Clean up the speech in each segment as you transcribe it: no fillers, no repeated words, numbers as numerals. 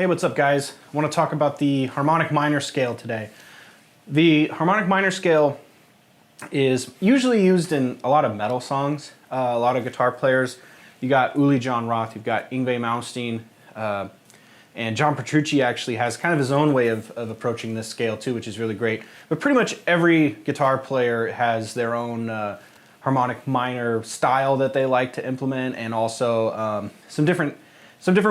Hey, what's up guys? I want to talk about the harmonic minor scale today. The harmonic minor scale is usually used in a lot of metal songs, a lot of guitar players. You got Uli Jon Roth, you've got Yngwie Malmsteen, and John Petrucci actually has kind of his own way of approaching this scale too, which is really great. But pretty much every guitar player has their own harmonic minor style that they like to implement, and also some different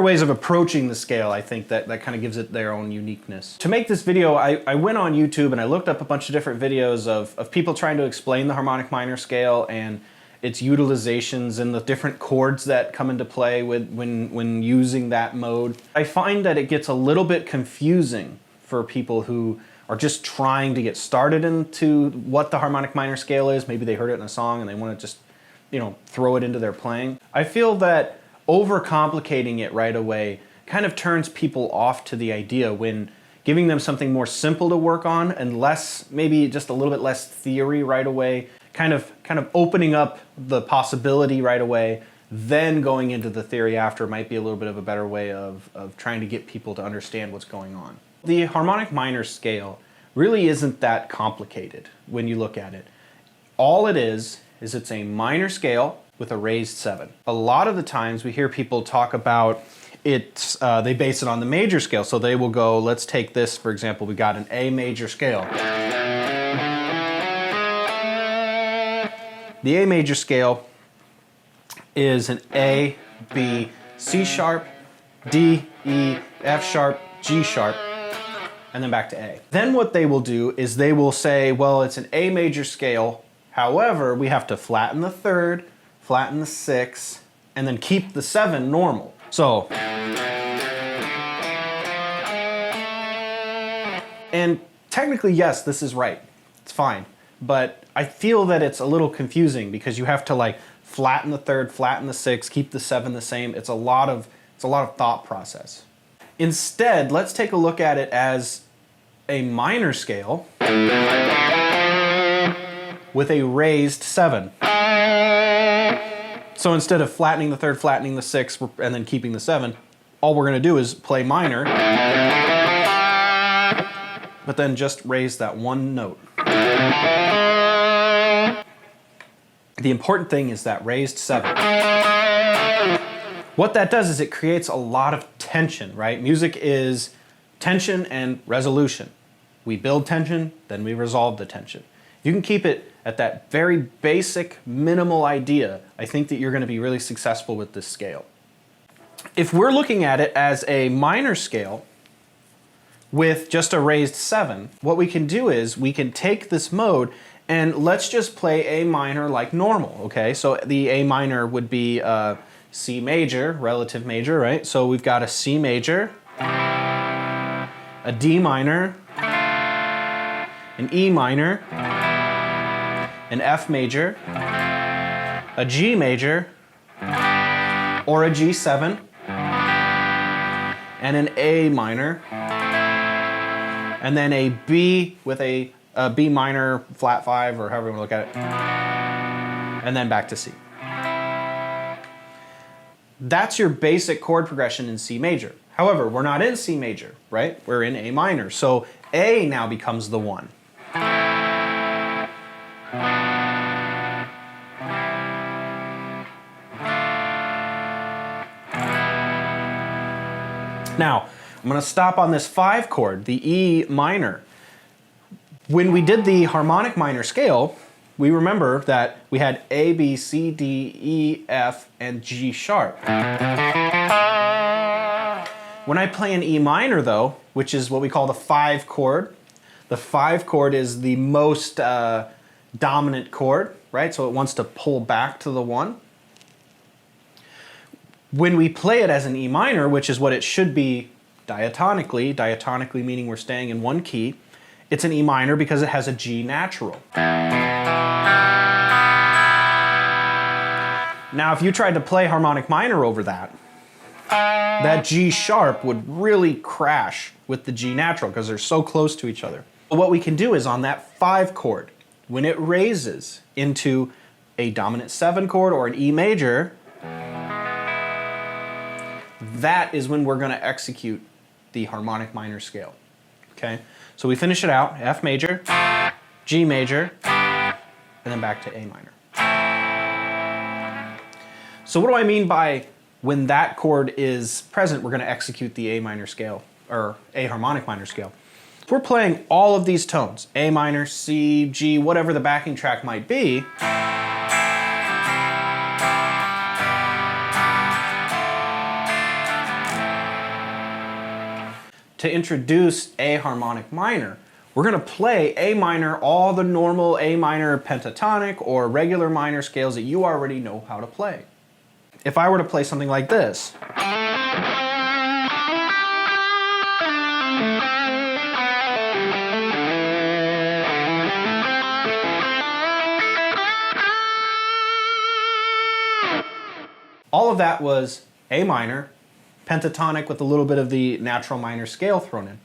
ways of approaching the scale. I think that kind of gives it their own uniqueness. To make this video, I went on YouTube and I looked up a bunch of different videos of people trying to explain the harmonic minor scale and its utilizations and the different chords that come into play when using that mode. I find that it gets a little bit confusing for people who are just trying to get started into what the harmonic minor scale is. Maybe they heard it in a song and they want to just, throw it into their playing. I feel that overcomplicating it right away kind of turns people off to the idea, when giving them something more simple to work on and maybe just a little bit less theory right away, kind of opening up the possibility right away, then going into the theory after might be a little bit of a better way of trying to get people to understand what's going on. The harmonic minor scale really isn't that complicated when you look at it. All it is it's a minor scale with a raised 7. A lot of the times we hear people talk about it, they base it on the major scale. So they will go, let's take this, for example, we got an A major scale. The A major scale is an A, B, C sharp, D, E, F sharp, G sharp, and then back to A. Then what they will do is they will say, well, it's an A major scale, however, we have to flatten the third, flatten the 6, and then keep the 7 normal. So, and technically, yes, this is right. It's fine. But I feel that it's a little confusing because you have to flatten the third, flatten the 6, keep the 7 the same. It's a lot of thought process. Instead, let's take a look at it as a minor scale with a raised 7. So instead of flattening the third, flattening the 6, and then keeping the 7, all we're going to do is play minor, but then just raise that one note. The important thing is that raised 7. What that does is it creates a lot of tension, right? Music is tension and resolution. We build tension, then we resolve the tension. If you can keep it at that very basic, minimal idea, I think that you're going to be really successful with this scale. If we're looking at it as a minor scale with just a raised 7, what we can do is we can take this mode and let's just play A minor like normal, okay? So the A minor would be C major, relative major, right? So we've got a C major, a D minor, an E minor, an F major, a G major, or a G7, and an A minor, and then a B with a B minor flat 5, or however you want to look at it, and then back to C. That's your basic chord progression in C major. However, we're not in C major, right? We're in A minor, so A now becomes the 1. Now, I'm going to stop on this 5 chord, the E minor. When we did the harmonic minor scale, we remember that we had A, B, C, D, E, F, and G sharp. When I play an E minor though, which is what we call the 5 chord, the 5 chord is the most dominant chord, right? So it wants to pull back to the 1. When we play it as an E minor, which is what it should be diatonically meaning we're staying in one key, it's an E minor because it has a G natural. Now, if you tried to play harmonic minor over that, that G sharp would really crash with the G natural because they're so close to each other. But what we can do is on that 5 chord, when it raises into a dominant 7 chord or an E major, that is when we're going to execute the harmonic minor scale. Okay, so we finish it out, F major, G major, and then back to A minor. So what do I mean by when that chord is present, we're going to execute the A minor scale, or A harmonic minor scale? If we're playing all of these tones, A minor, C, G, whatever the backing track might be, to introduce A harmonic minor, we're going to play A minor, all the normal A minor pentatonic or regular minor scales that you already know how to play. If I were to play something like this, all of that was A minor, pentatonic with a little bit of the natural minor scale thrown in.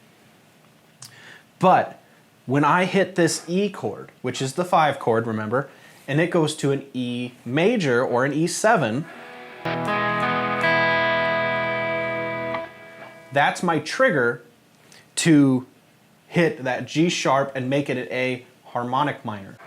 But when I hit this E chord, which is the 5 chord, remember, and it goes to an E major or an E7, that's my trigger to hit that G sharp and make it an A harmonic minor.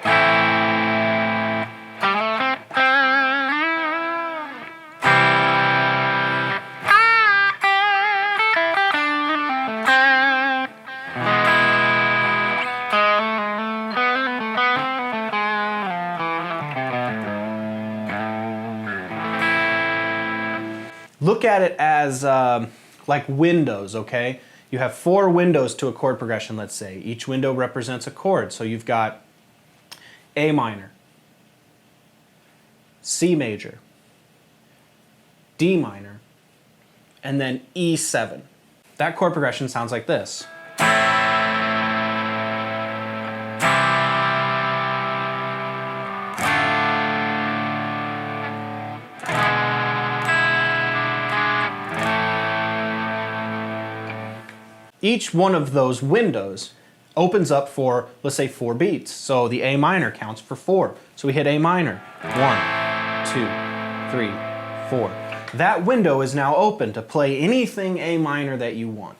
Look at it as like windows, okay? You have 4 windows to a chord progression, let's say. Each window represents a chord. So you've got A minor, C major, D minor, and then E7. That chord progression sounds like this. Each one of those windows opens up for, let's say, 4 beats. So the A minor counts for 4. So we hit A minor. 1, 2, 3, 4. That window is now open to play anything A minor that you want.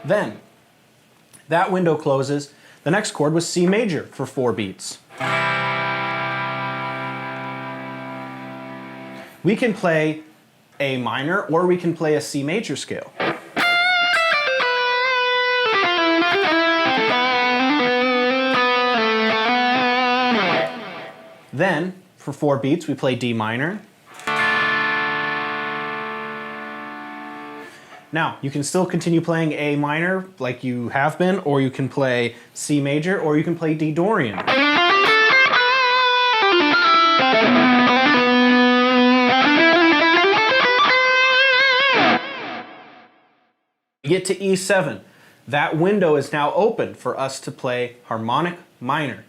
Then, that window closes. The next chord was C major for 4 beats. We can play A minor or we can play a C major scale. Then, for 4 beats, we play D minor. Now, you can still continue playing A minor like you have been, or you can play C major, or you can play D Dorian. We get to E7. That window is now open for us to play harmonic minor.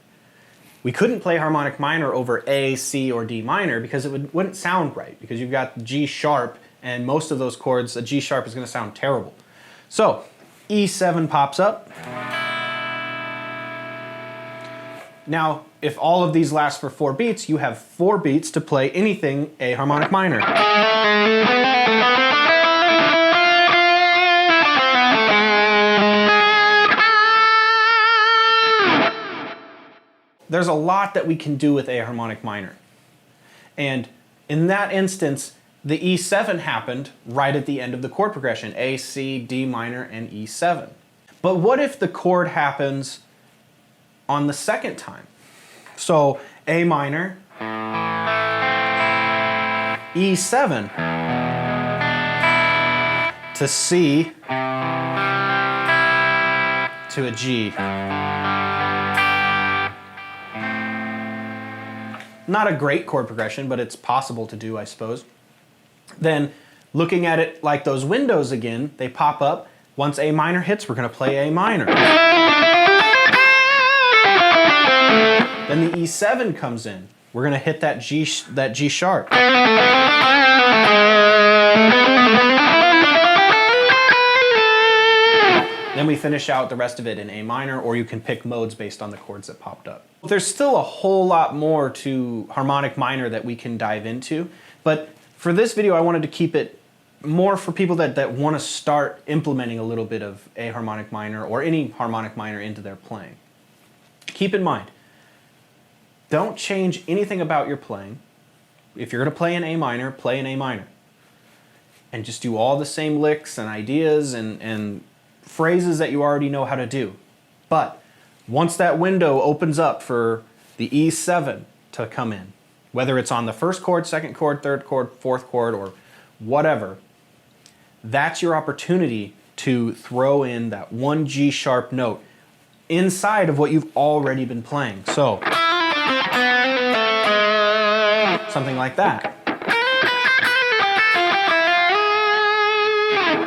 We couldn't play harmonic minor over A, C, or D minor because it wouldn't sound right, because you've got G sharp, and most of those chords, a G sharp is going to sound terrible. So, E7 pops up. Now, if all of these last for 4 beats, you have 4 beats to play anything A harmonic minor. There's a lot that we can do with A harmonic minor. And in that instance, the E7 happened right at the end of the chord progression, A, C, D minor, and E7. But what if the chord happens on the second time? So A minor, E7, to C, to a G. Not a great chord progression, but it's possible to do, I suppose. Then, looking at it like those windows again, they pop up. Once A minor hits, we're going to play A minor. Then the E7 comes in. We're going to hit that G sharp. Then Then we finish out the rest of it in A minor, or you can pick modes based on the chords that popped up. There's still a whole lot more to harmonic minor that we can dive into, but for this video I wanted to keep it more for people that want to start implementing a little bit of A harmonic minor or any harmonic minor into their playing. Keep in mind, don't change anything about your playing. If you're going to play in A minor, play in A minor. And just do all the same licks and ideas and phrases that you already know how to do. But once that window opens up for the E7 to come in, whether it's on the first chord, second chord, third chord, fourth chord, or whatever, that's your opportunity to throw in that one G sharp note inside of what you've already been playing. So, something like that.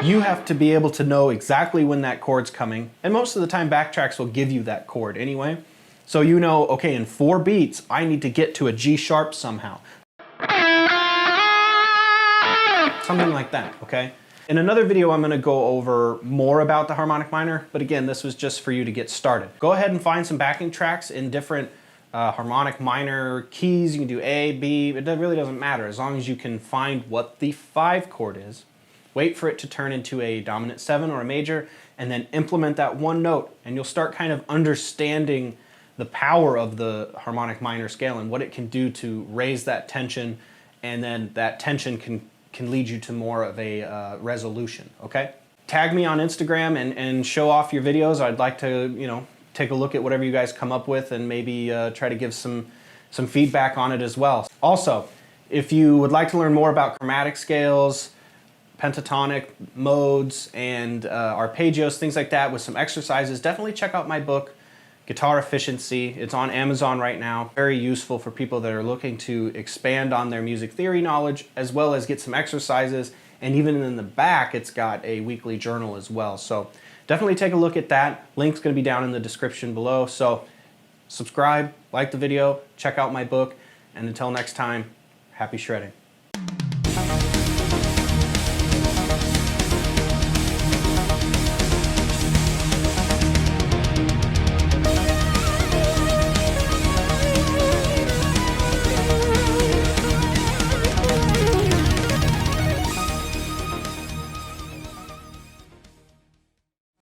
You have to be able to know exactly when that chord's coming, and most of the time backtracks will give you that chord anyway. So you know, okay, in 4 beats, I need to get to a G sharp somehow. Something like that, okay? In another video, I'm gonna go over more about the harmonic minor, but again, this was just for you to get started. Go ahead and find some backing tracks in different harmonic minor keys. You can do A, B, it really doesn't matter, as long as you can find what the 5 chord is. Wait for it to turn into a dominant 7 or a major, and then implement that one note, and you'll start kind of understanding the power of the harmonic minor scale and what it can do to raise that tension, and then that tension can lead you to more of a resolution, okay? Tag me on Instagram and show off your videos. I'd like to, you know, take a look at whatever you guys come up with and maybe try to give some feedback on it as well. Also, if you would like to learn more about chromatic scales, pentatonic modes, and arpeggios, things like that with some exercises, definitely check out my book, Guitar Efficiency. It's on Amazon right now. Very useful for people that are looking to expand on their music theory knowledge, as well as get some exercises. And even in the back, it's got a weekly journal as well. So definitely take a look at that. Link's gonna be down in the description below. So subscribe, like the video, check out my book, and until next time, happy shredding.